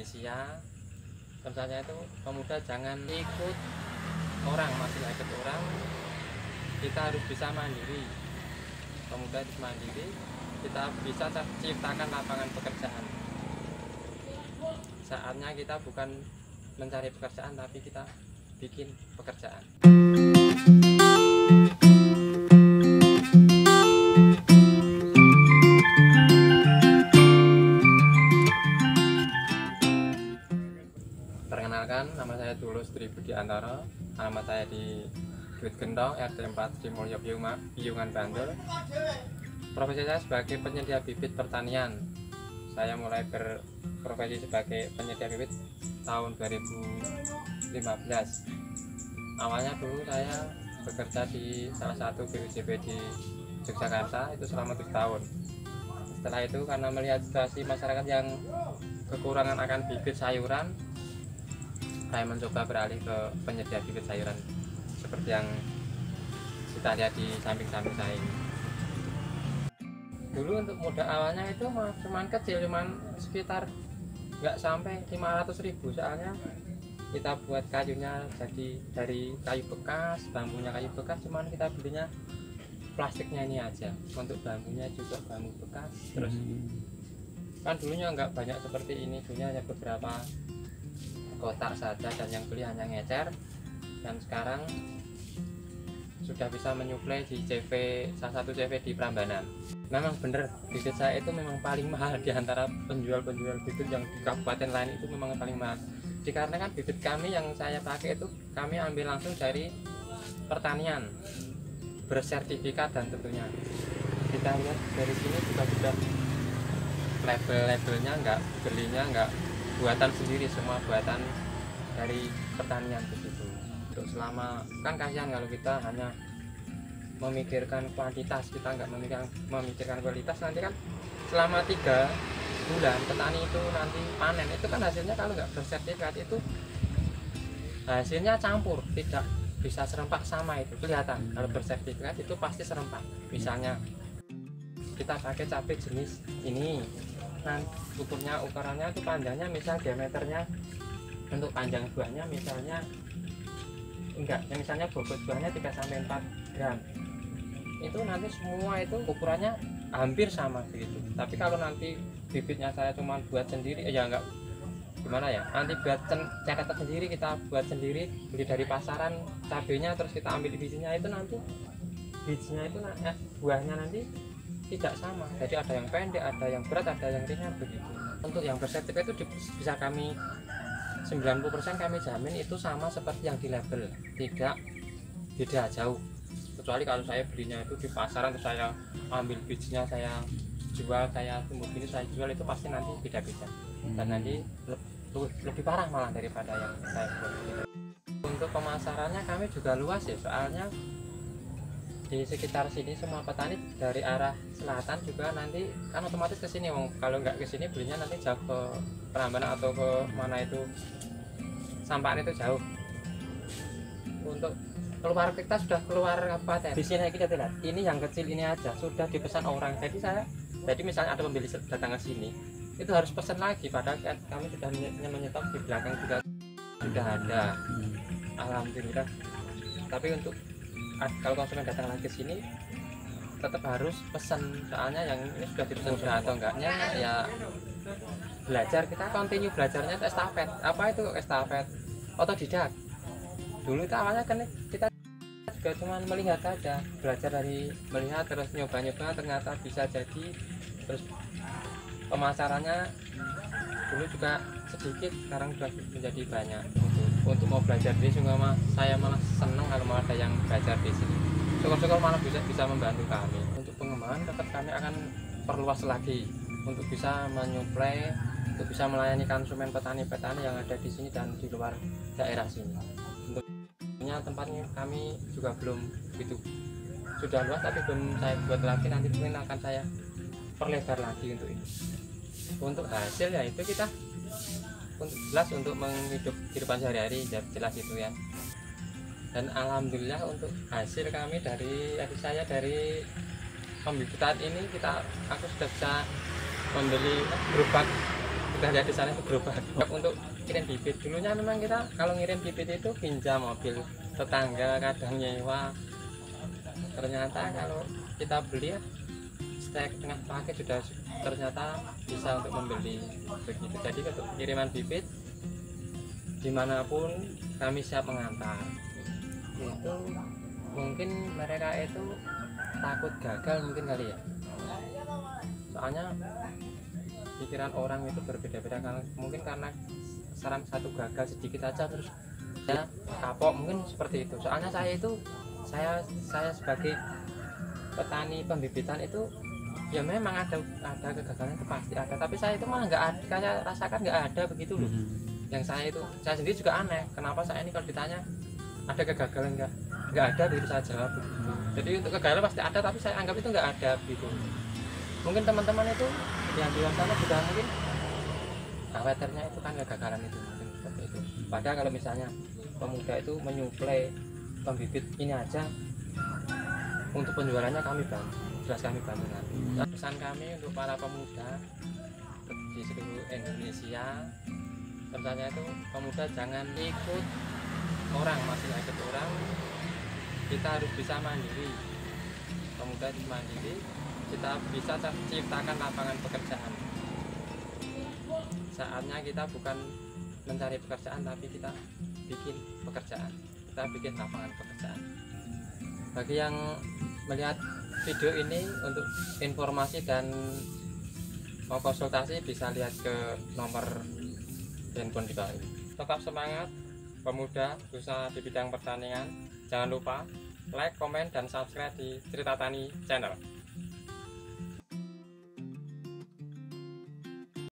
sia-sia. Pesannya itu pemuda jangan ikut orang, masih ikut orang. Kita harus bisa mandiri. Pemuda harus mandiri. Kita bisa ciptakan lapangan pekerjaan. Saatnya kita bukan mencari pekerjaan, tapi kita bikin pekerjaan. Perkenalkan, nama saya Tulus Tri Budi Antara. Alamat saya di Duit Gentong, RT 4 di Mulyo Piungan, Bantul. Profesi saya sebagai penyedia bibit pertanian. Saya mulai berprofesi sebagai penyedia bibit tahun 2015. Awalnya dulu saya bekerja di salah satu BUJB di Yogyakarta, itu selama 7 tahun. Setelah itu karena melihat situasi masyarakat yang kekurangan akan bibit sayuran, saya mencoba beralih ke penyedia bibit sayuran seperti yang kita lihat di samping-samping saya ini. Dulu untuk modal awalnya itu cuman kecil, cuman sekitar nggak sampai 500.000, soalnya kita buat kayunya jadi dari kayu bekas, bambunya kayu bekas, cuman kita belinya plastiknya ini aja. Untuk bambunya juga bambu bekas. Terus kan dulunya nggak banyak seperti ini, dulunya hanya beberapa kotak saja dan yang beli hanya ngecer. Dan sekarang sudah bisa menyuplai di CV, salah satu CV di Prambanan. Memang bener, bibit saya itu memang paling mahal di antara penjual-penjual bibit yang di kabupaten lain, itu memang paling mahal. Dikarenakan bibit kami yang saya pakai itu kami ambil langsung dari pertanian, bersertifikat, dan tentunya kita lihat dari sini juga sudah label-labelnya, nggak belinya nggak buatan sendiri, semua buatan dari pertanian begitu. Untuk selama, kan kasihan kalau kita hanya memikirkan kuantitas, kita nggak memikirkan kualitas. Nanti kan selama 3 bulan petani itu nanti panen, itu kan hasilnya kalau nggak bersertifikat itu hasilnya campur, tidak bisa serempak sama, itu kelihatan. Kalau bersertifikat itu pasti serempak. Misalnya kita pakai cabai jenis ini, nah ukurannya itu panjangnya, misal diameternya untuk panjang buahnya misalnya misalnya bobot buahnya 3-4 gram, itu nanti semua itu ukurannya hampir sama begitu. Tapi kalau nanti bibitnya saya cuma buat sendiri, ya enggak, gimana ya, nanti buat cetak sendiri, kita buat sendiri, beli dari pasaran cabenya, terus kita ambil bijinya, itu nanti bijinya itu buahnya nanti tidak sama. Jadi ada yang pendek, ada yang berat, ada yang ringan begitu. Untuk yang bersertifikat itu bisa kami 90% kami jamin itu sama seperti yang di label, tidak beda jauh. Kecuali kalau saya belinya itu di pasaran, terus saya ambil bijinya saya jual, saya tumbuh gini saya jual, itu pasti nanti beda-beda dan nanti lebih parah malah daripada yang saya buat. Untuk pemasarannya kami juga luas ya, soalnya di sekitar sini semua petani dari arah selatan juga nanti kan otomatis ke sini. Kalau nggak ke sini belinya nanti jauh ke Prambanan atau ke mana itu, Sampahan itu jauh. Untuk keluar, kita sudah keluar kabupaten. Di sini kita lihat, ini yang kecil ini aja sudah dipesan orang. Jadi misalnya ada pembeli datang ke sini, itu harus pesan lagi. Padahal kan kami sudah menyetop di belakang juga sudah ada. Alhamdulillah. Tapi untuk kalau konsumen datang lagi ke sini, tetap harus pesan, soalnya yang ini sudah dipesan sudah atau enggaknya ya belajar. Kita continue belajarnya itu estafet. Apa itu estafet? Otodidak. Dulu itu awalnya kan kita juga cuma melihat aja, belajar dari melihat, terus nyoba-nyoba, ternyata bisa jadi. Terus pemasarannya dulu juga sedikit, sekarang sudah menjadi banyak. Untuk mau belajar di sini saya malah senang kalau ada yang belajar di sini. Syukur-syukur malah bisa membantu kami. Untuk pengembangan tetap kami akan perluas lagi untuk bisa menyuplai, untuk bisa melayani konsumen petani-petani yang ada di sini dan di luar daerah sini. Untuknya tempatnya kami juga belum begitu sudah luas, tapi belum saya buat lagi, nanti mungkin akan saya perlebar lagi untuk ini. Untuk hasil ya itu kita jelas untuk menghidup kehidupan sehari-hari, jelas itu ya. Dan alhamdulillah untuk hasil kami dari dari pembibitan ini, aku sudah bisa membeli gerobak kita lihat di sana itu gerobak untuk kirim bibit. Dulunya memang kita kalau ngirim bibit itu pinjam mobil tetangga, kadang nyewa. Ternyata kalau kita beli ya setengah paket sudah ternyata bisa untuk membeli begitu. Jadi untuk kiriman bibit dimanapun kami siap mengantar. Itu mungkin mereka itu takut gagal mungkin kali ya, soalnya pikiran orang itu berbeda-beda. Mungkin karena saran satu gagal sedikit aja terus ya kapok, mungkin seperti itu. Soalnya saya sebagai petani pembibitan itu ya memang ada kegagalan itu pasti ada, tapi saya itu malah nggak ada, saya rasakan nggak ada begitu loh. Yang saya sendiri juga aneh, kenapa saya ini kalau ditanya ada kegagalan nggak ada begitu saya jawab begitu. Jadi untuk kegagalan pasti ada, tapi saya anggap itu nggak ada begitu. Mungkin teman-teman itu yang di luar sana juga mungkin khawatirnya itu kan kegagalan itu mungkin seperti itu. Padahal kalau misalnya pemuda itu menyuplai pembibit ini aja, untuk penjualannya kami bantu, jelas kami bantu nanti. Pesan kami untuk para pemuda di seluruh Indonesia, pesannya itu pemuda jangan ikut orang, masih ikut orang. Kita harus bisa mandiri, pemuda itu mandiri, kita bisa ciptakan lapangan pekerjaan. Saatnya kita bukan mencari pekerjaan, tapi kita bikin pekerjaan, kita bikin lapangan pekerjaan. Bagi yang melihat video ini untuk informasi dan mau konsultasi bisa lihat ke nomor handphone di bawah ini. Tetap semangat pemuda usaha di bidang pertanian. Jangan lupa like, komen, dan subscribe di Cerita Tani Channel.